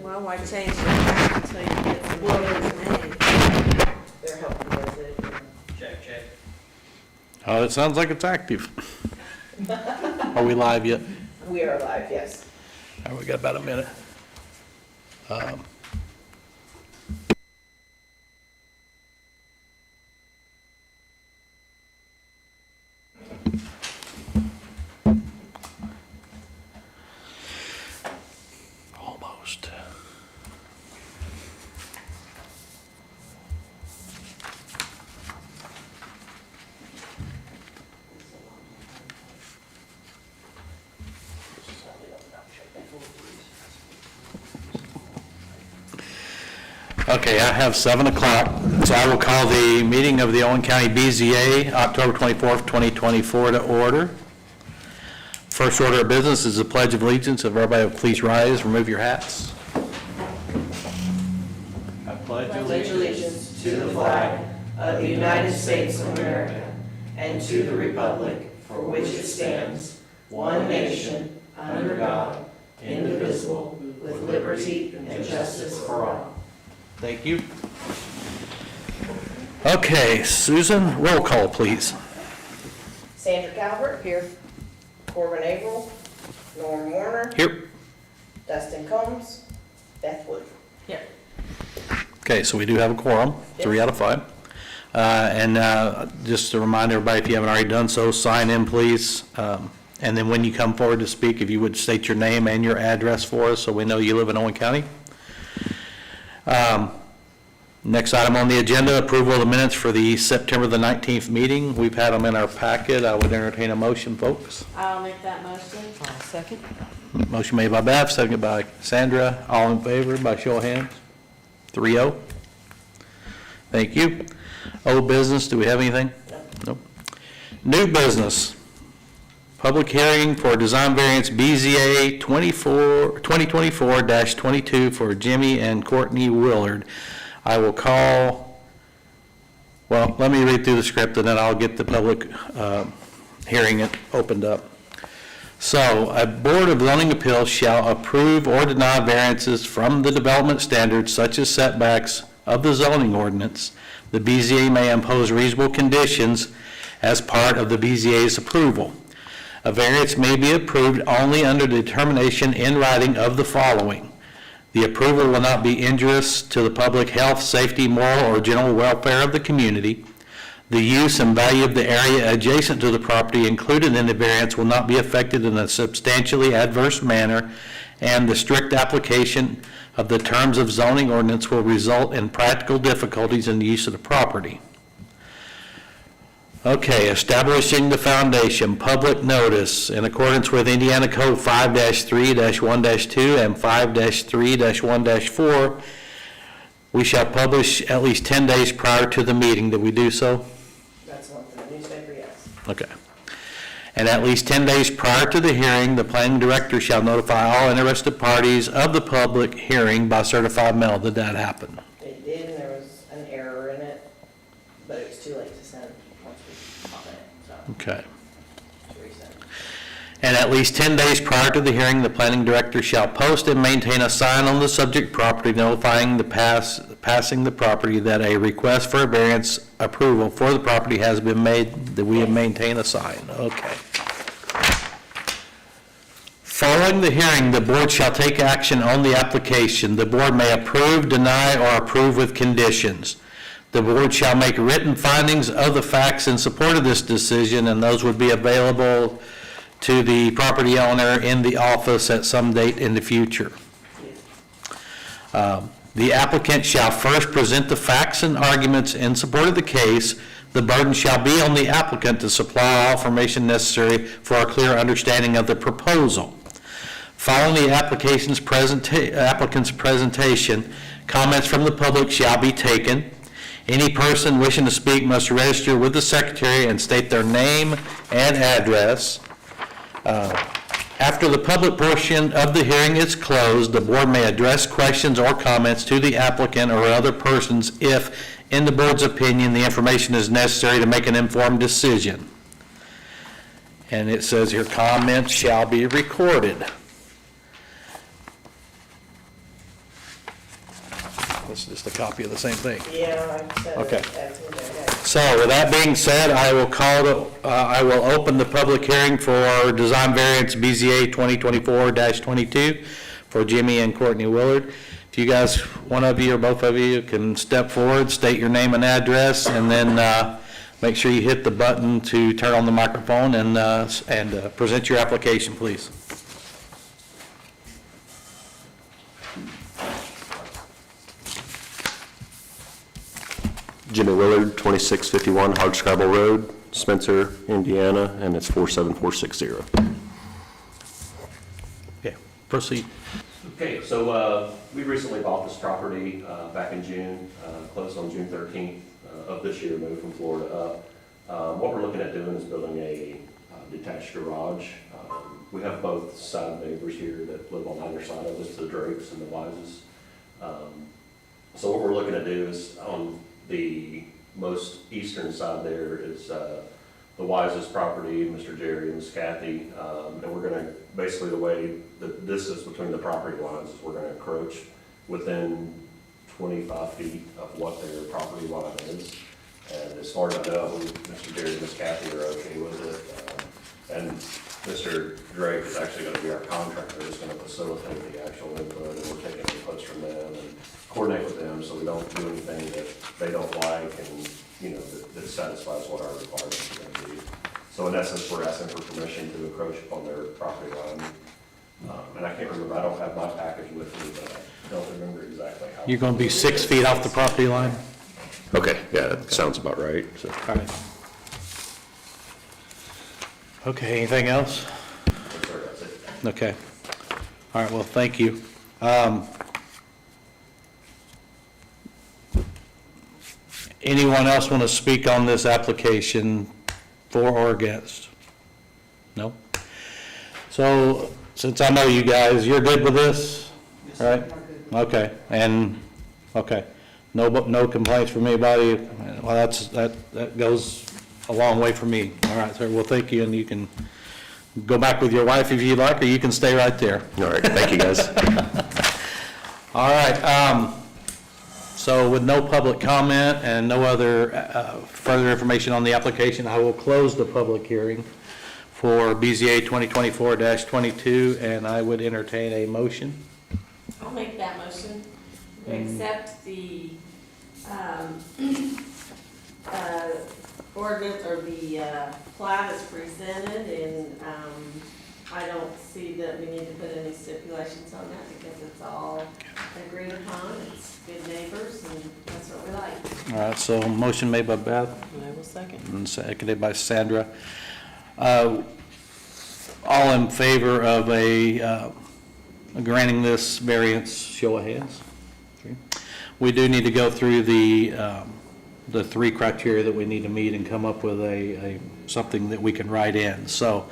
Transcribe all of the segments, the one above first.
Well, why change the fact until you get some lawyer's name? They're helping with it. Check. Oh, it sounds like it's active. Are we live yet? We are live, yes. All right, we got about a minute. Almost. Okay, I have 7 o'clock, so I will call the meeting of the Owen County BZA, October 24th, 2024 to order. First order of business is the Pledge of Allegiance. If everybody will please rise, remove your hats. I pledge Pledge allegiance to the flag of the United States of America and to the republic for which it stands, one nation, under God, indivisible, with liberty and justice for all. Thank you. Okay, Susan, roll call, please. Sandra Calvert. Here. Corbin Averill. Norm Warner. Here. Dustin Combs. Beth Wood. Here. Okay, so we do have a quorum, 3 out of 5. Just to remind everybody, if you haven't already done so, sign in, please. And then when you come forward to speak, if you would state your name and your address for us so we know you live in Owen County. Next item on the agenda, approval of the minutes for the September the 19th meeting. We've had them in our packet. I would entertain a motion, folks. I'll make that motion. I'll second. Motion made by Bev, seconded by Sandra. All in favor by show of hands? 3-0. Thank you. Old business, do we have anything? Nope. New business. Public hearing for design variance BZA 2024-22 for Jimmy and Courtney Willard. I will call, well, let me read through the script and then I'll get the public hearing it opened up. So, a Board of Zoning Appeals shall approve or deny variances from the development standards such as setbacks of the zoning ordinance. The BZA may impose reasonable conditions as part of the BZA's approval. A variance may be approved only under determination in writing of the following. The approval will not be injurious to the public health, safety, moral, or general welfare of the community. The use and value of the area adjacent to the property included in the variance will not be affected in a substantially adverse manner, and the strict application of the terms of zoning ordinance will result in practical difficulties in the use of the property. Okay, establishing the foundation, public notice in accordance with Indiana Code 5-3-1-2 and 5-3-1-4. We shall publish at least 10 days prior to the meeting. Did we do so? That's one for the newspaper, yes. Okay. And at least 10 days prior to the hearing, the planning director shall notify all interested parties of the public hearing by certified mail. Did that happen? It did, and there was an error in it, but it was too late to send once we caught it, so Okay. to resend. And at least 10 days prior to the hearing, the planning director shall post and maintain a sign on the subject property notifying the passing the property that a request for a variance approval for the property has been made, that we have maintained a sign. Okay. Following the hearing, the board shall take action on the application. The board may approve, deny, or approve with conditions. The board shall make written findings of the facts in support of this decision, and those would be available to the property owner in the office at some date in the future. The applicant shall first present the facts and arguments in support of the case. The burden shall be on the applicant to supply all information necessary for a clear understanding of the proposal. Following the applicant's presentation, comments from the public shall be taken. Any person wishing to speak must register with the secretary and state their name and address. After the public portion of the hearing is closed, the board may address questions or comments to the applicant or other persons if, in the board's opinion, the information is necessary to make an informed decision. And it says here, comments shall be recorded. This is just a copy of the same thing. Yeah, I said Okay. that's what I got. So with that being said, I will open the public hearing for design variance BZA 2024-22 for Jimmy and Courtney Willard. If you guys, one of you or both of you can step forward, state your name and address, and then make sure you hit the button to turn on the microphone and present your application, please. Jimmy Willard, 2651 Hardscrabble Road, Spencer, Indiana, and it's 47460. Yeah, proceed. Okay, so we recently bought this property back in June, closed on June 13th of this year, moved from Florida up. What we're looking at doing is building a detached garage. We have both side neighbors here that live on either side of us, the Drakes and the Wises. So what we're looking to do is on the most eastern side there is the Wises property, Mr. Jerry and Miss Kathy, and we're gonna, basically the way the distance between the property lines is we're gonna encroach within 25 feet of what their property line is. And as far as I know, Mr. Jerry and Miss Kathy are okay with it. And Mr. Drake is actually gonna be our contractor, who's gonna facilitate the actual input, and we're taking inputs from them and coordinate with them so we don't do anything that they don't like and, you know, that satisfies what our requirements are gonna be. So in essence, we're asking for permission to encroach upon their property line. And I can't remember, I don't have my package with me, but I don't remember exactly how. You're going to be 6 feet off the property line? Okay, yeah, that sounds about right. So. All right. Okay, anything else? Yes, sir, that's it. Okay. All right, well, thank you. Anyone else want to speak on this application for or against? No? So, since I know you guys, you're good with this? Right? Okay, okay. No complaints from anybody? Well, that goes a long way for me. All right, sir, well, thank you, and you can go back with your wife if you'd like, or you can stay right there. All right, thank you, guys. All right, so with no public comment and no other further information on the application, I will close the public hearing for BZA 2024-22, and I would entertain a motion. I'll make that motion. We accept the ordinance or the plat as presented, and I don't see that we need to put any stipulations on that because it's all agreed upon. It's good neighbors, and that's what we like. All right, so motion made by Beth I will second. and seconded by Sandra. All in favor of granting this variance, show of hands. We do need to go through the 3 criteria that we need to meet and come up with something that we can write in. So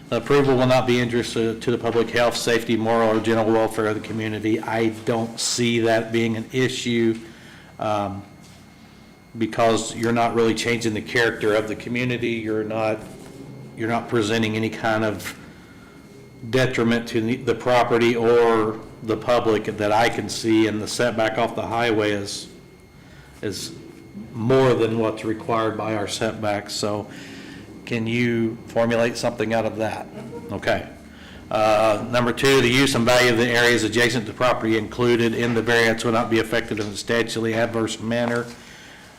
the approval will not be injurious to the public health, safety, moral, or general welfare of the community. I don't see that being an issue because you're not really changing the character of the community. You're not presenting any kind of detriment to the property or the public that I can see, and the setback off the highway is more than what's required by our setbacks. So can you formulate something out of that? Okay. Number 2, the use and value of the areas adjacent to the property included in the variance will not be affected in a substantially adverse manner.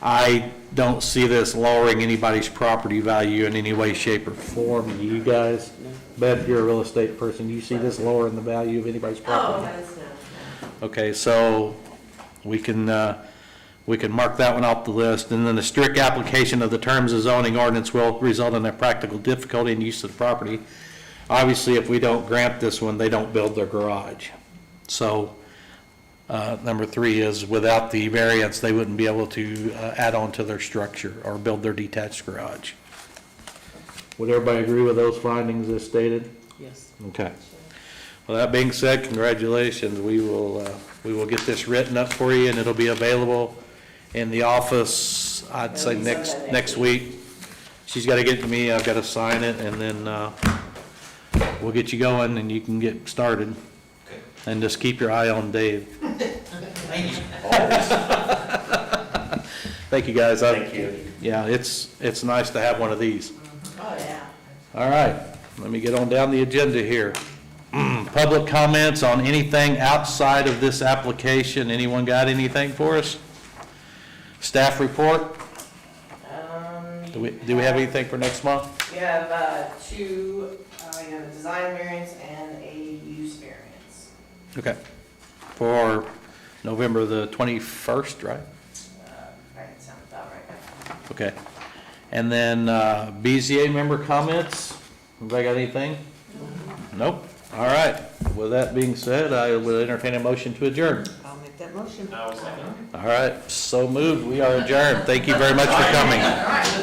I don't see this lowering anybody's property value in any way, shape, or form. Do you guys? Beth, you're a real estate person. Do you see this lowering the value of anybody's property? Oh, that's no. Okay, so we can mark that one off the list. And then the strict application of the terms of zoning ordinance will result in a practical difficulty in use of the property. Obviously, if we don't grant this one, they don't build their garage. So number 3 is without the variance, they wouldn't be able to add on to their structure or build their detached garage. Would everybody agree with those findings as stated? Yes. Okay. Well, that being said, congratulations. We will get this written up for you, and it'll be available in the office, I'd say next week. She's got to get it to me, I've got to sign it, and then we'll get you going and you can get started. And just keep your eye on Dave. Thank you. Thank you, guys. Thank you. Yeah, it's nice to have one of these. Oh, yeah. All right, let me get on down the agenda here. Public comments on anything outside of this application. Anyone got anything for us? Staff report? Do we have anything for next month? We have two, we have a design variance and a use variance. Okay. For November the 21st, right? That sounds about right. Okay. And then BZA member comments? Anybody got anything? Nope. All right. With that being said, I will entertain a motion to adjourn. I'll make that motion. All right. So moved. We are adjourned. Thank you very much for coming. All right.